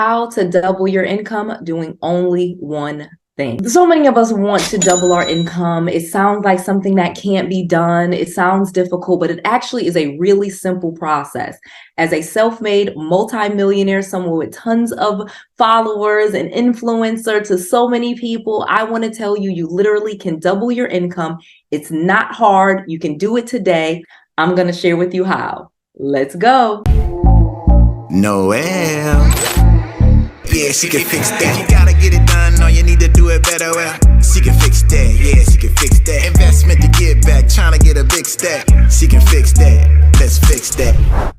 How to double your income doing only one thing. So many of us want to double our income. It sounds like something that can't be done. It sounds difficult, but it actually is a really simple process. As a self-made multimillionaire, someone with tons of followers and influencer to so many people, I want to tell you, you literally can double your income. It's not hard. You can do it today. I'm going to share with you how. Let's go. Noel. Yeah, she can fix that. You gotta get it done, or you need to do it better. Well, she can fix that. Yeah, she can fix that. Investment to get back, trying to get a big stack. She can fix that. Let's fix that.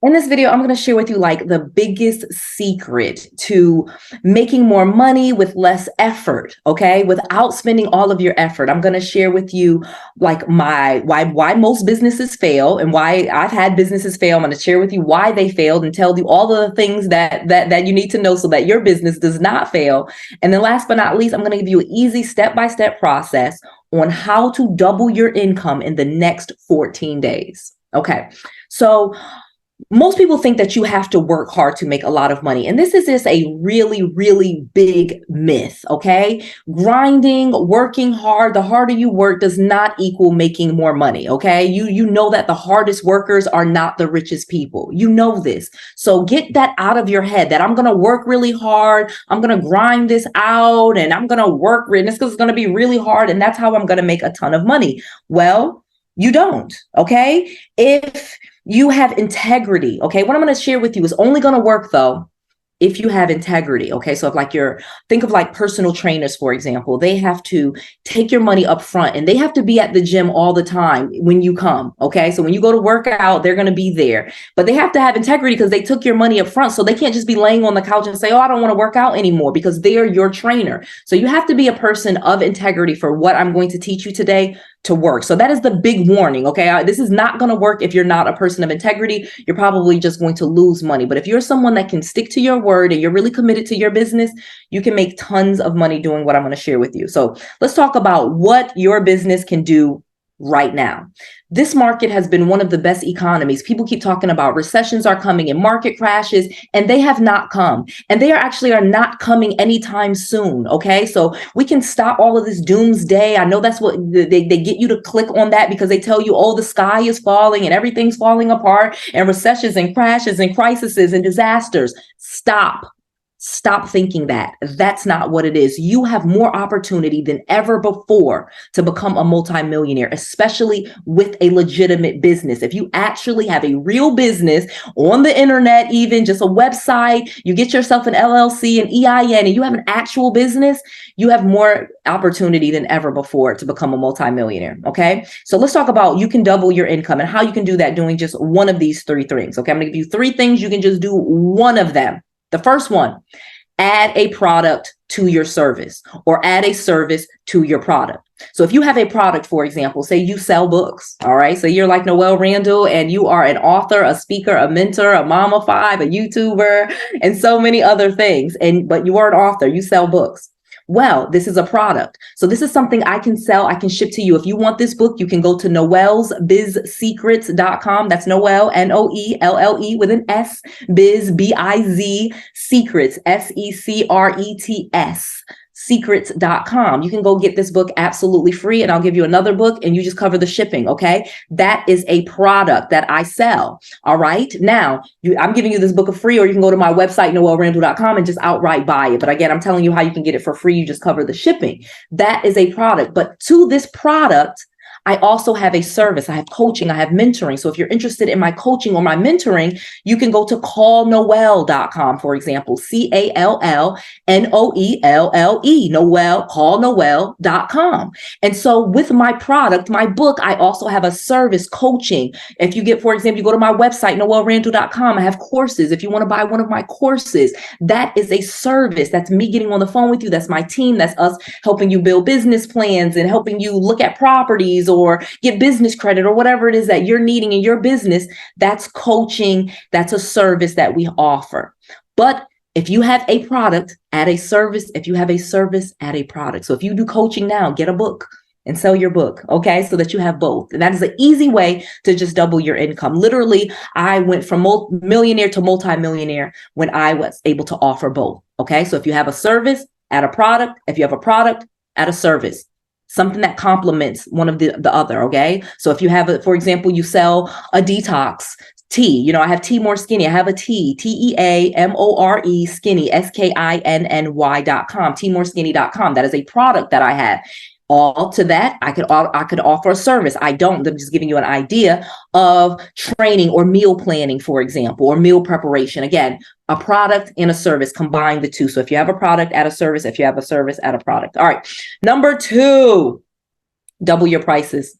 In this video, I'm going to share with you like the biggest secret to making more money with less effort, okay? Without spending all of your effort. I'm going to share with you like why most businesses fail and why I've had businesses fail. I'm going to share with you why they failed and tell you all the things that you need to know so that your business does not fail. And then last but not least, I'm going to give you an easy step-by-step process on how to double your income in the next 14 days. Okay, so most people think that you have to work hard to make a lot of money. And this is just a really, really big myth, okay? Grinding, working hard, the harder you work does not equal making more money, okay? You know that the hardest workers are not the richest people. You know this. So get that out of your head that I'm going to work really hard. I'm going to grind this out and I'm going to work, and it's going to be really hard. And that's how I'm going to make a ton of money. Well, you don't, okay? If you have integrity, okay? What I'm going to share with you is only going to work though if you have integrity, okay? So if think of like personal trainers, for example, they have to take your money up front and they have to be at the gym all the time when you come, okay? So when you go to work out, they're going to be there, but they have to have integrity because they took your money up front. So they can't just be laying on the couch and say, oh, I don't want to work out anymore, because they're your trainer. So you have to be a person of integrity for what I'm going to teach you today to work. So that is the big warning, okay? This is not going to work if you're not a person of integrity. You're probably just going to lose money. But if you're someone that can stick to your word and you're really committed to your business, you can make tons of money doing what I'm going to share with you. So let's talk about what your business can do right now. This market has been one of the best economies. People keep talking about recessions are coming and market crashes, and they have not come. And they are not coming anytime soon, okay? So we can stop all of this doomsday. I know that's what they get you to click on that because they tell you, oh, the sky is falling and everything's falling apart and recessions and crashes and crises and disasters. Stop thinking that. That's not what it is. You have more opportunity than ever before to become a multimillionaire, especially with a legitimate business. If you actually have a real business on the internet, even just a website, you get yourself an LLC, an EIN, and you have an actual business, you have more opportunity than ever before to become a multimillionaire, okay? So let's talk about you can double your income and how you can do that doing just one of these three things, okay? I'm gonna give you three things. You can just do one of them. The first one, add a product to your service or add a service to your product. So if you have a product, for example, say you sell books, all right? So you're like Noel Randall and you are an author, a speaker, a mentor, a mom of five, a YouTuber, and so many other things. But you are an author, you sell books. Well, this is a product. So this is something I can sell, I can ship to you. If you want this book, you can go to noelsbizsecrets.com. That's Noel, Noelle with an S, biz, B-I-Z, secrets, S-E-C-R-E-T-S. secrets.com. You can go get this book absolutely free and I'll give you another book and you just cover the shipping, okay? That is a product that I sell, all right? Now, I'm giving you this book for free, or you can go to my website, noelrandall.com, and just outright buy it. But again, I'm telling you how you can get it for free. You just cover the shipping. That is a product. But to this product, I also have a service. I have coaching, I have mentoring. So if you're interested in my coaching or my mentoring, you can go to callnoel.com, for example, CALLNOELLE, Noel, callnoel.com. And so with my product, my book, I also have a service coaching. If you get, for example, you go to my website, noelrandall.com, I have courses. If you want to buy one of my courses, that is a service. That's me getting on the phone with you. That's my team. That's us helping you build business plans and helping you look at properties or get business credit or whatever it is that you're needing in your business. That's coaching. That's a service that we offer. But if you have a product, add a service. If you have a service, add a product. So if you do coaching now, get a book. and sell your book, okay? So that you have both. And that is an easy way to just double your income. Literally, I went from millionaire to multimillionaire when I was able to offer both, okay? So if you have a service, add a product. If you have a product, add a service. Something that complements one of the other, okay? So if you have, for example, you sell a detox tea, I have 𝗡𝗲𝗎, I have a tea, 𝗡𝗢𝗡𝗎 skinny, skinnY.com, 𝗡𝗲𝗎𝗡.com. That is a product that I have. All to that, I could offer a service. I don't. I'm just giving you an idea of training or meal planning, for example, or meal preparation. Again, a product and a service, combine the two. So if you have a product, add a service. If you have a service, add a product. All right. Number 2, double your prices.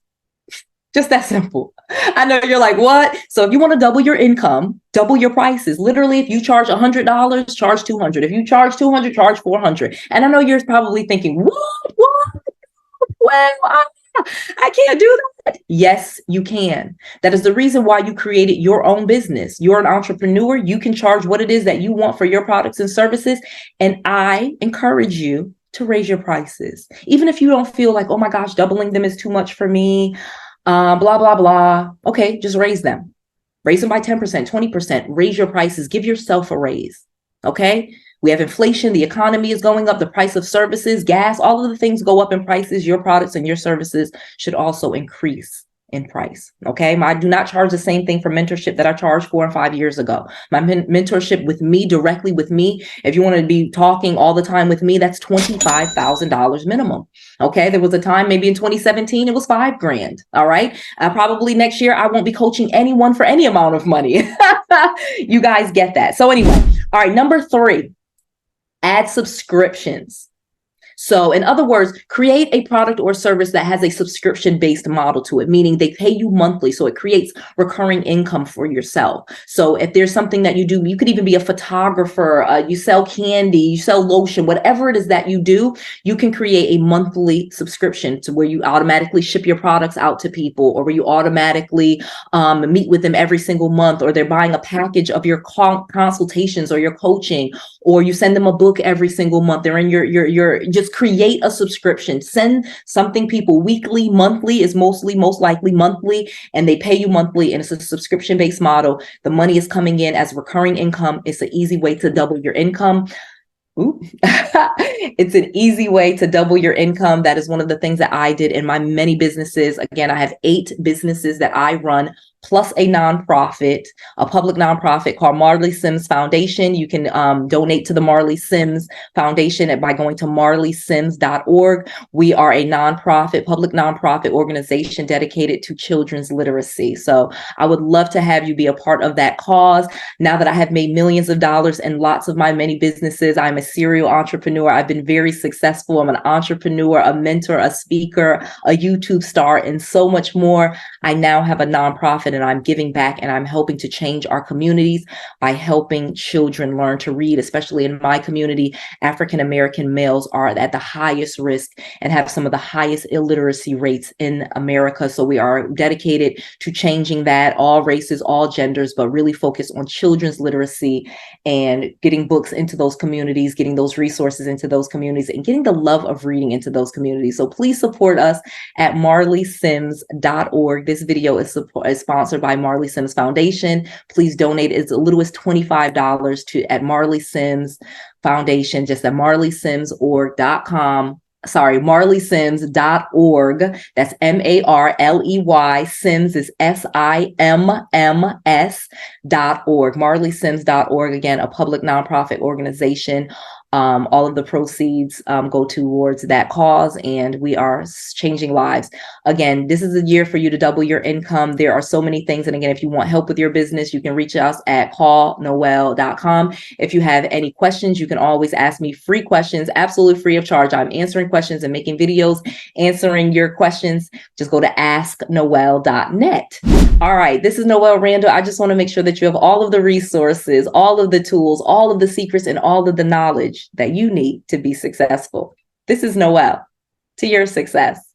Just that simple. I know you're like, what? So if you want to double your income, double your prices. Literally, if you charge $100, charge $200. If you charge $200, charge $400. And I know you're probably thinking, what? Well, I can't do that. Yes, you can. That is the reason why you created your own business. You're an entrepreneur. You can charge what it is that you want for your products and services. And I encourage you to raise your prices. Even if you don't feel like, oh my gosh, doubling them is too much for me, blah, blah, blah. Okay, just raise them. Raise them by 10%, 20%. Raise your prices. Give yourself a raise. Okay? We have inflation. The economy is going up. The price of services, gas, all of the things go up in prices. Your products and your services should also increase in price. Okay. I do not charge the same thing for mentorship that I charged 4 and 5 years ago. My mentorship with me, directly with me, if you want to be talking all the time with me, that's $25,000 minimum. Okay. There was a time maybe in 2017, it was $5,000. All right. Probably next year, I won't be coaching anyone for any amount of money. You guys get that. So anyway, all right. Number 3. Add subscriptions. So in other words, create a product or service that has a subscription-based model to it, meaning they pay you monthly. So it creates recurring income for yourself. So if there's something that you do, you could even be a photographer, you sell candy, you sell lotion, whatever it is that you do, you can create a monthly subscription to where you automatically ship your products out to people, or where you automatically meet with them every single month, or they're buying a package of your consultations or your coaching, or you send them a book every single month. They're in your just create a subscription. Send something people weekly, monthly is most likely monthly, and they pay you monthly, and it's a subscription-based model. The money is coming in as recurring income. It's an easy way to double your income. It's an easy way to double your income. That is one of the things that I did in my many businesses. Again, I have 8 businesses that I run, plus a nonprofit, a public nonprofit called Marley Sims Foundation. You can donate to the Marley Sims Foundation by going to _marleysims.org. We are a nonprofit, public nonprofit organization dedicated to children's literacy. So I would love to have you be a part of that cause. Now that I have made millions of dollars in lots of my many businesses, I'm a serial entrepreneur. I've been very successful. I'm an entrepreneur, a mentor, a speaker, a YouTube star, and so much more. I now have a nonprofit, and I'm giving back, and I'm helping to change our communities by helping children learn to read. Especially in my community, African American males are at the highest risk and have some of the highest illiteracy rates in America. So we are dedicated to changing that, all races, all genders, but really focus on children's literacy and getting books into those communities, getting those resources into those communities, and getting the love of reading into those communities. So please support us at marleysims.org. This video is sponsored by Marley Sims Foundation. Please donate as little as $25 at Marley Sims Foundation, just at marleysimsorg.com. Sorry, marleysims.org. That's MARLEY. Sims is SIMMS.org. marleysims.org. Again, a public nonprofit organization. All of the proceeds go towards that cause, and we are changing lives. Again, this is a year for you to double your income. There are so many things. And again, if you want help with your business, you can reach us at callnoel.com. If you have any questions, you can always ask me free questions, absolutely free of charge. I'm answering questions and making videos answering your questions. Just go to asknoel.net. All right, this is Noel Randall. I just want to make sure that you have all of the resources, all of the tools, all of the secrets, and all of the knowledge that you need to be successful. This is Noel. To your success.